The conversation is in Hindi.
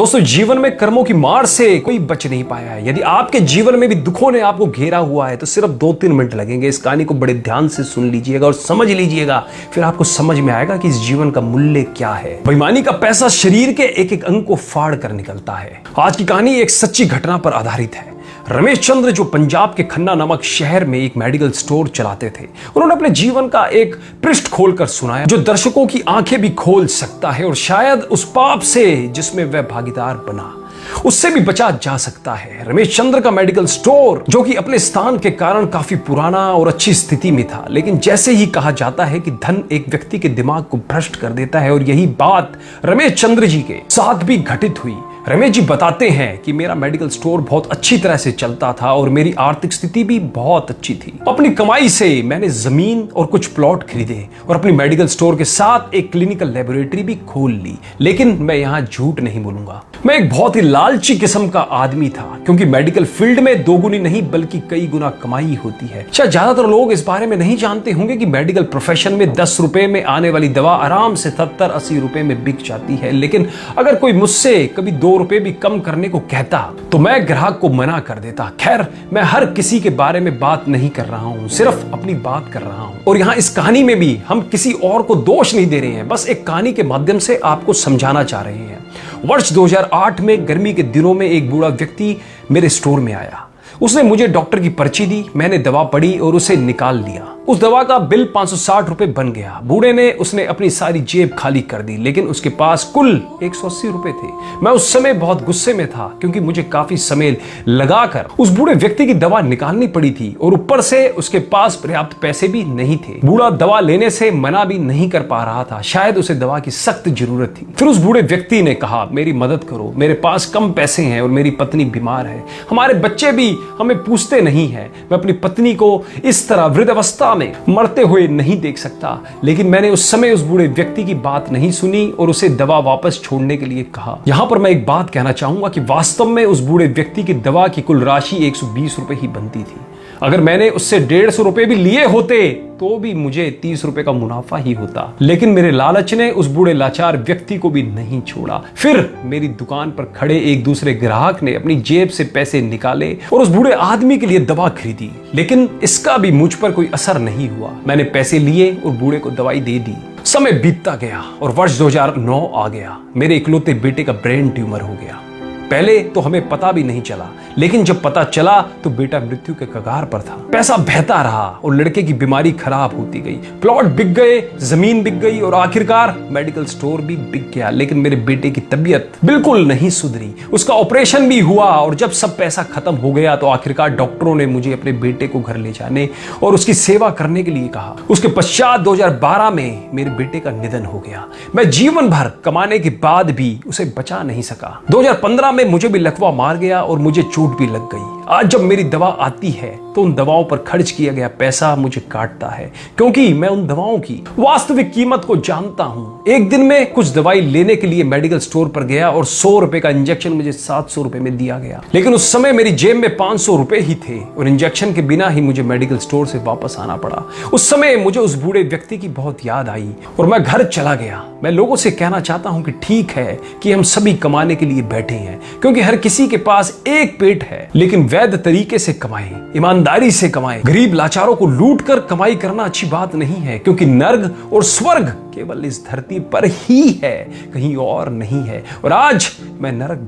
दोस्तों, जीवन में कर्मों की मार से कोई बच नहीं पाया है। यदि आपके जीवन में भी दुखों ने आपको घेरा हुआ है तो सिर्फ 2-3 मिनट लगेंगे। इस कहानी को बड़े ध्यान से सुन लीजिएगा और समझ लीजिएगा, फिर आपको समझ में आएगा कि इस जीवन का मूल्य क्या है। बेईमानी का पैसा शरीर के एक एक अंग को फाड़ कर निकलता है। आज की कहानी एक सच्ची घटना पर आधारित है। रमेश चंद्र, जो पंजाब के खन्ना नामक शहर में एक मेडिकल स्टोर चलाते थे, उन्होंने अपने जीवन का एक पृष्ठ खोलकर सुनाया जो दर्शकों की आंखें भी खोल सकता है और शायद उस पाप से जिसमें वह भागीदार बना उससे भी बचा जा सकता है। रमेश चंद्र का मेडिकल स्टोर, जो कि अपने स्थान के कारण काफी पुराना और अच्छी स्थिति में था, लेकिन जैसे ही कहा जाता है कि धन एक व्यक्ति के दिमाग को भ्रष्ट कर देता है, और यही बात रमेश चंद्र जी के साथ भी घटित हुई। रमेश जी बताते हैं कि मेरा मेडिकल स्टोर बहुत अच्छी तरह से चलता था और मेरी आर्थिक स्थिति भी बहुत अच्छी थी। अपनी कमाई से मैंने जमीन और कुछ प्लॉट खरीदे और अपनी मेडिकल स्टोर के साथ एक क्लिनिकल लेबोरेटरी भी खोल ली। लेकिन मैं यहाँ झूठ नहीं बोलूंगा, मैं एक बहुत ही लालची किस्म का आदमी था, क्योंकि मेडिकल फील्ड में दोगुनी नहीं बल्कि कई गुना कमाई होती है। शायद ज्यादातर लोग इस बारे में नहीं जानते होंगे कि मेडिकल प्रोफेशन में 10 रुपए में आने वाली दवा आराम से 70-80 रुपए में बिक जाती है। लेकिन अगर कोई मुझसे कभी 2 रुपए भी कम करने को कहता तो मैं ग्राहक को मना कर देता। खैर, मैं हर किसी के बारे में बात नहीं कर रहा हूं, सिर्फ अपनी बात कर रहा हूं। और यहां इस कहानी में भी हम किसी और को दोष नहीं दे रहे हैं, बस एक कहानी के माध्यम से आपको समझाना चाह रहे हैं। वर्ष 2008 में गर्मी के दिनों में एक बूढ़ा व्यक्ति मेरे स्टोर में आया। उसने मुझे डॉक्टर की पर्ची दी, मैंने दवा पढ़ी और उसे निकाल लिया। उस दवा का बिल 560 रुपए बन गया। बूढ़े ने उसने अपनी सारी जेब खाली कर दी, लेकिन उसके पास कुल 180 रुपए थे। मैं उस समय बहुत गुस्से में था, क्योंकि मुझे काफी समय लगाकर उस बूढ़े व्यक्ति की दवा निकालनी पड़ी थी और ऊपर से उसके पास पर्याप्त पैसे भी नहीं थे। बूढ़ा दवा लेने से मना भी नहीं कर पा रहा था, शायद उसे दवा की सख्त जरूरत थी। फिर उस बूढ़े व्यक्ति ने कहा, मेरी मदद करो, मेरे पास कम पैसे हैं और मेरी पत्नी बीमार है, हमारे बच्चे भी हमें पूछते नहीं है, मैं अपनी पत्नी को इस तरह वृद्धावस्था में मरते हुए नहीं देख सकता। लेकिन मैंने उस समय उस बूढ़े व्यक्ति की बात नहीं सुनी और उसे दवा वापस छोड़ने के लिए कहा। यहां पर मैं एक बात कहना चाहूंगा कि वास्तव में उस बूढ़े व्यक्ति की दवा की कुल राशि 120 रुपए ही बनती थी। अगर मैंने उससे 150 रुपए भी लिए होते तो भी मुझे 30 रुपए का मुनाफा ही होता। लेकिन मेरे लालच ने उस बूढ़े लाचार व्यक्ति को भी नहीं छोड़ा। फिर मेरी दुकान पर खड़े एक दूसरे ग्राहक ने अपनी जेब से पैसे निकाले और उस बूढ़े आदमी के लिए दवा खरीदी, लेकिन इसका भी मुझ पर कोई असर नहीं हुआ। मैंने पैसे लिए और बूढ़े को दवाई दे दी। समय बीतता गया और वर्ष 2009 आ गया। मेरे इकलौते बेटे का ब्रेन ट्यूमर हो गया। पहले तो हमें पता भी नहीं चला, लेकिन जब पता चला तो बेटा मृत्यु के कगार पर था। पैसा बहता रहा और लड़के की बीमारी खराब होती गई। प्लॉट बिक गए, जमीन बिक गई और आखिरकार मेडिकल स्टोर भी बिक गया। लेकिन मेरे बेटे की तबीयत बिल्कुल नहीं सुधरी। उसका ऑपरेशन भी हुआ और जब सब पैसा खत्म हो गया तो आखिरकार डॉक्टरों ने मुझे अपने बेटे को घर ले जाने और उसकी सेवा करने के लिए कहा। उसके पश्चात 2012 में मेरे बेटे का निधन हो गया। मैं जीवन भर कमाने के बाद भी उसे बचा नहीं सका। 2015 में मुझे भी लकवा मार गया और मुझे चोट भी लग गई। आज जब मेरी दवा आती है तो उन दवाओं पर खर्च किया गया पैसा मुझे काटता है, क्योंकि मैं उन दवाओं की वास्तविक कीमत को जानता हूं। एक दिन में कुछ दवाई लेने के लिए मेडिकल स्टोर पर गया और 100 रुपए का इंजेक्शन मुझे 700 रुपए में दिया गया। लेकिन उस समय मेरी जेब में 500 रुपए ही थे और इंजेक्शन के बिना ही मुझे मेडिकल स्टोर से वापस आना पड़ा। उस समय मुझे उस बूढ़े व्यक्ति की बहुत याद आई और मैं घर चला गया। मैं लोगों से कहना चाहता हूं कि ठीक है कि हम सभी कमाने के लिए बैठे हैं, क्योंकि हर किसी के पास एक पेट है, लेकिन वैध तरीके से कमाएं, ईमानदारी से कमाएं। गरीब लाचारों को लूट कर कमाई करना अच्छी बात नहीं है, क्योंकि नर्क और स्वर्ग केवल इस धरती पर ही है, कहीं और नहीं है। और आज मैं नरक